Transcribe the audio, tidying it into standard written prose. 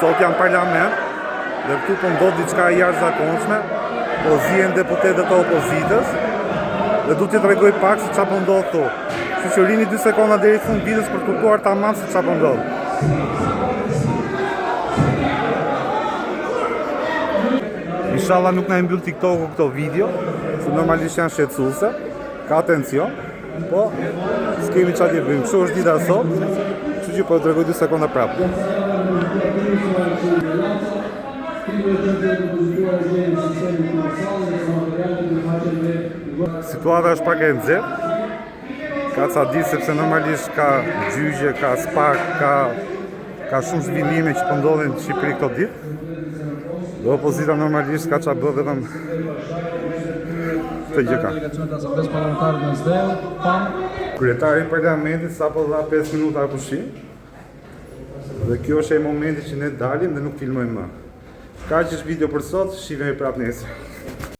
sot janë parlament dhe këtu po ndodh diçka e jashtëzakonshme, po zihen deputetët e opozitës dhe du t'i tregoj pak se çfarë po ndodh këtu. Kështu që rini 2 sekonda deri në fund videos për të kuptuar tamam se çfarë po ndodh. Inshallah nuk na e mbyll TikToku këto video, se normalisht janë shqetësuese. Ka atencion, po s'kemi çfarë të bëjmë. Kështu është dita sot, kështu që po të tregoj 2 sekonda prapë. Situata është pak e nxehtë. Ka ca ditë sepse normalisht ka gjyqje, ka spak, ka shumë zhvillime që po ndodhin në Shqipëri këto ditë. Dhe opozita normalisht ka qa bë vetëm të gjë ka. Kryetari i parlamentit sapo dha 5 minuta pushim. Dhe kjo është ai momenti që ne dalim dhe nuk filmojmë më. Kaq është video për sot, shihemi prapë nesër.